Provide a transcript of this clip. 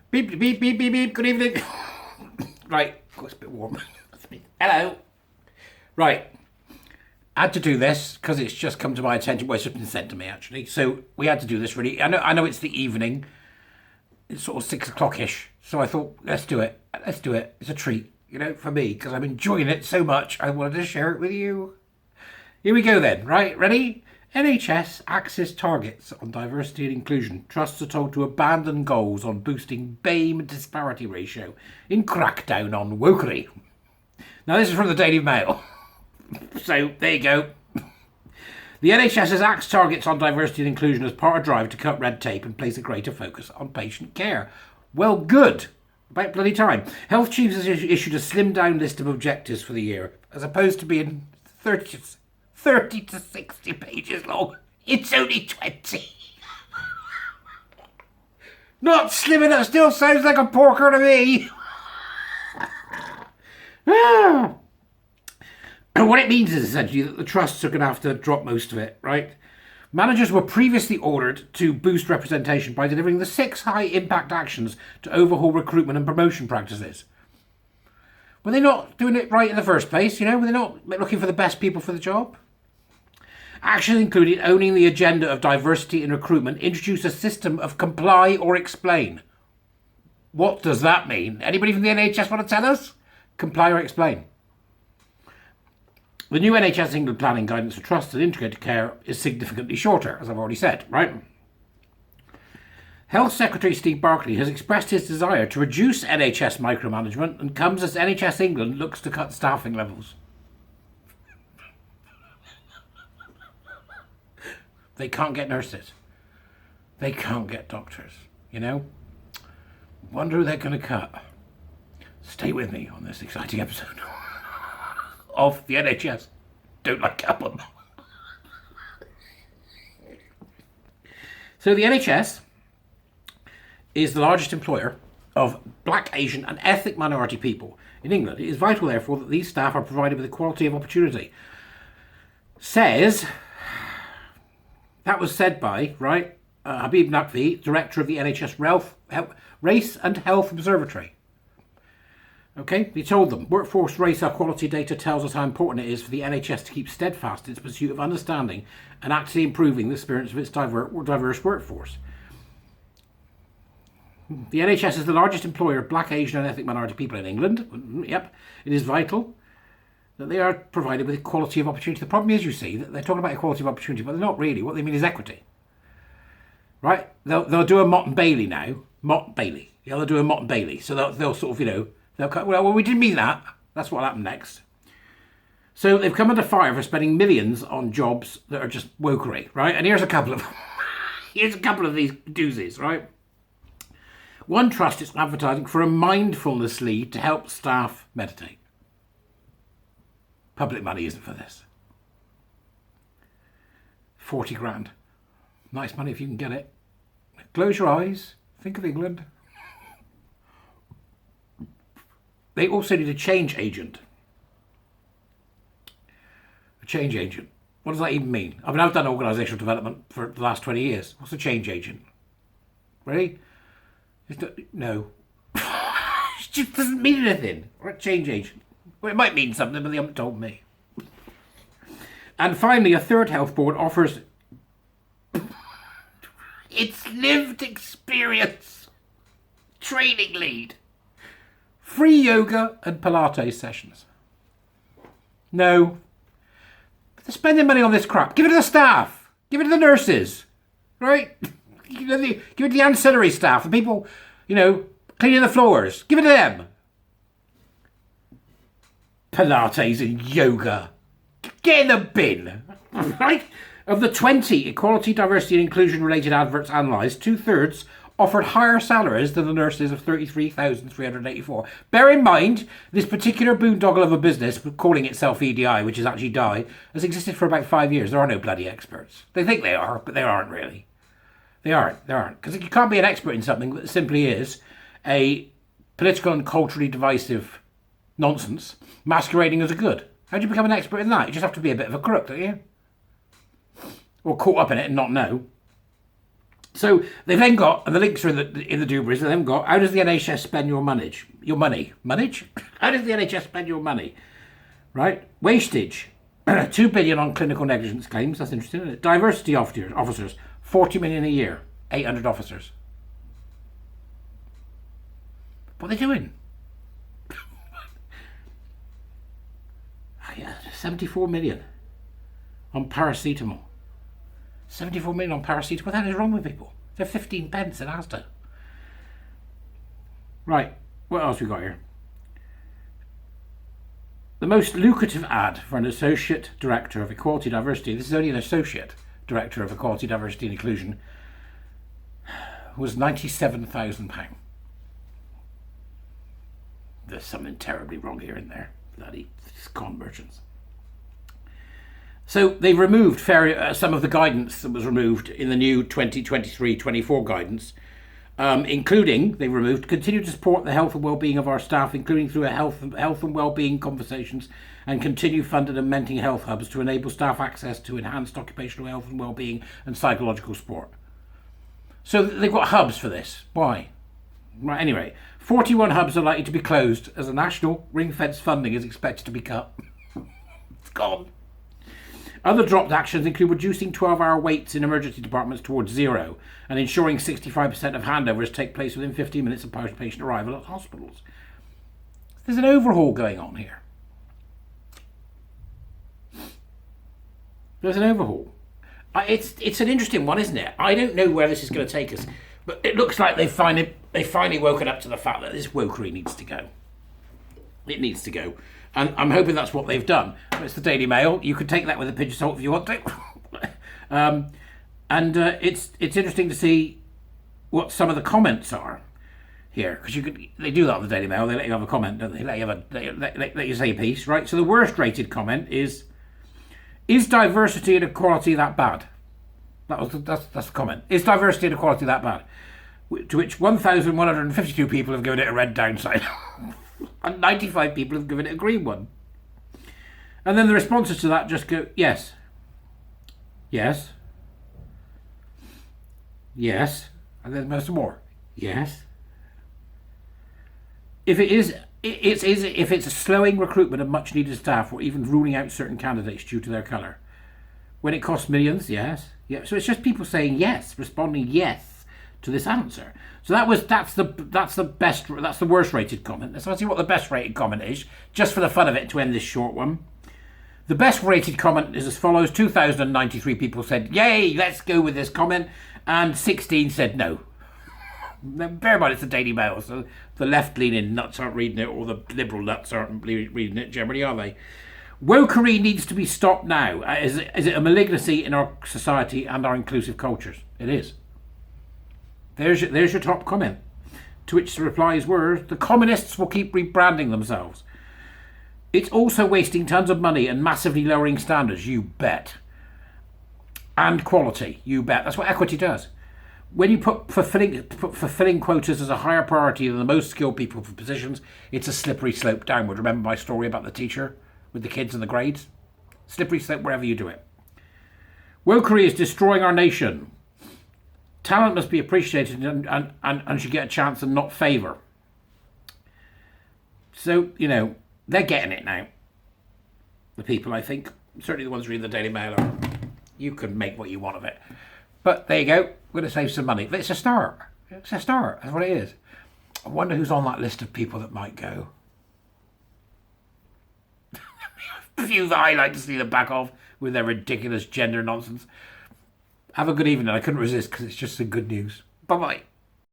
Beep, beep, beep, beep, beep. Good evening. Right. Oh, it's a bit warm. Hello. Right. I had to do this because it's just come to my attention. Well, it's just been sent to me, actually. So we had to do this, really. I know it's the evening. It's sort of 6 o'clock-ish. So I thought, let's do it. Let's do it. It's a treat, for me, because I'm enjoying it so much. I wanted to share it with you. Here we go then, right? Ready? NHS axes targets on diversity and inclusion. Trusts are told to abandon goals on boosting BAME disparity ratio in crackdown on wokery. Now, this is from the Daily Mail. So, there you go. The NHS has axed targets on diversity and inclusion as part of a drive to cut red tape and place a greater focus on patient care. Well, good. About bloody time. Health Chiefs has issued a slimmed down list of objectives for the year, as opposed to being 30 to 60 pages long. It's only 20. Not slim enough, still sounds like a porker to me. What it means is essentially that the trusts are going to have to drop most of it, right? Managers were previously ordered to boost representation by delivering the 6 high-impact actions to overhaul recruitment and promotion practices. Were they not doing it right in the first place, Were they not looking for the best people for the job? Actions included owning the agenda of diversity in recruitment, introduce a system of comply or explain. What does that mean? Anybody from the NHS want to tell us? Comply or explain. The new NHS England planning guidance for trusts and integrated care is significantly shorter, as I've already said, right? Health Secretary Steve Barclay has expressed his desire to reduce NHS micromanagement and comes as NHS England looks to cut staffing levels. They can't get nurses. They can't get doctors, Wonder who they're going to cut. Stay with me on this exciting episode of the NHS. Don't like Captain. So the NHS is the largest employer of black, Asian and ethnic minority people in England. It is vital, therefore, that these staff are provided with equality of opportunity. That was said by, Habib Naqvi, director of the NHS Race and Health Observatory. Okay, he told them, workforce race equality data tells us how important it is for the NHS to keep steadfast in its pursuit of understanding and actively improving the experience of its diverse workforce. The NHS is the largest employer of black, Asian and ethnic minority people in England. Yep, it is vital that they are provided with equality of opportunity. The problem is, you see, that they're talking about equality of opportunity, but they're not really. What they mean is equity. Right? They'll do a Mott and Bailey now. Mott and Bailey. Yeah, they'll do a Mott and Bailey. So they'll sort of, they'll cut, well, we didn't mean that. That's what happened next. So they've come under fire for spending millions on jobs that are just wokery, right? And here's a couple of these doozies, right? One trust is advertising for a mindfulness lead to help staff meditate. Public money isn't for this. 40 grand. Nice money if you can get it. Close your eyes. Think of England. They also need a change agent. A change agent. What does that even mean? I mean, I've done organisational development for the last 20 years. What's a change agent? Really? No. It just doesn't mean anything. Or a change agent. Well, it might mean something, but they haven't told me. And finally, a third health board offers its lived experience training lead. Free yoga and Pilates sessions. No. They're spending money on this crap. Give it to the staff. Give it to the nurses. Right? Give it to the ancillary staff. The people, cleaning the floors. Give it to them. Pilates and yoga. Get in the bin. Right? Of the 20 equality, diversity and inclusion related adverts analysed, 2/3 offered higher salaries than the nurses of 33,384. Bear in mind, this particular boondoggle of a business, calling itself EDI, which is actually DI, has existed for about 5 years. There are no bloody experts. They think they are, but they aren't really. They aren't. Because you can't be an expert in something that simply is a political and culturally divisive nonsense masquerading as a good. How do you become an expert in that? You just have to be a bit of a crook, don't you? Or caught up in it and not know. So they've then got, and the links are in the Dubras, they've then got, how does the NHS spend your money? Your money? Money? How does the NHS spend your money? Right? Wastage. 2 billion on clinical negligence claims. That's interesting, isn't it? Diversity officers. 40 million a year. 800 officers. What are they doing? 74 million on paracetamol. 74 million on paracetamol. What the hell is wrong with people? They're 15 pence in Asda. Right, what else we got here? The most lucrative ad for an associate director of equality, diversity, this is only an associate director of equality, diversity and inclusion, was £97,000. There's something terribly wrong here and there. Bloody con merchants. So they removed some of the guidance that was removed in the new 2023-24 guidance, including, they removed, continue to support the health and well-being of our staff, including through health and well-being conversations, and continue funded and mental health hubs to enable staff access to enhanced occupational health and well-being and psychological support. So they've got hubs for this. Why? Right, anyway, 41 hubs are likely to be closed as the national ring-fence funding is expected to be cut. It's gone. Other dropped actions include reducing 12-hour waits in emergency departments towards zero and ensuring 65% of handovers take place within 15 minutes of patient arrival at hospitals. There's an overhaul going on here. There's an overhaul. It's an interesting one, isn't it? I don't know where this is going to take us, but it looks like they've finally woken up to the fact that this wokery needs to go. It needs to go. And I'm hoping that's what they've done. It's the Daily Mail. You could take that with a pinch of salt if you want to. It's interesting to see what some of the comments are here, because they do that on the Daily Mail. They let you have a comment, don't they? Let you say a piece, right? So the worst rated comment is diversity and equality that bad? That's the comment. Is diversity and equality that bad? To which 1,152 people have given it a red downside. And 95 people have given it a green one. And then the responses to that just go, yes. Yes. Yes. And then there's some more. Yes. If it's a slowing recruitment of much needed staff or even ruling out certain candidates due to their colour. When it costs millions, yes. Yeah. So it's just people saying yes, responding yes to this answer. So that's the worst rated comment. Let's see what the best rated comment is, just for the fun of it, to end this short one. The best rated comment is as follows: 2,093 people said yay, let's go with this comment, and 16 said no. Now, bear in mind it's the Daily Mail, so the left-leaning nuts aren't reading it, or the liberal nuts aren't reading it generally, are they? Wokery needs to be stopped now. Is it a malignancy in our society and our inclusive cultures? It is. There's your top comment. To which the replies were, the communists will keep rebranding themselves. It's also wasting tons of money and massively lowering standards, you bet. And quality, you bet. That's what equity does. When you put fulfilling quotas as a higher priority than the most skilled people for positions, it's a slippery slope downward. Remember my story about the teacher with the kids and the grades? Slippery slope wherever you do it. Wokery is destroying our nation. Talent must be appreciated and should get a chance and not favour. So, they're getting it now. The people, I think. Certainly the ones reading the Daily Mail are. You can make what you want of it. But there you go. We're going to save some money. But it's a start. It's a start. That's what it is. I wonder who's on that list of people that might go. A few that I like to see the back of with their ridiculous gender nonsense. Have a good evening. I couldn't resist because it's just some good news. Bye-bye.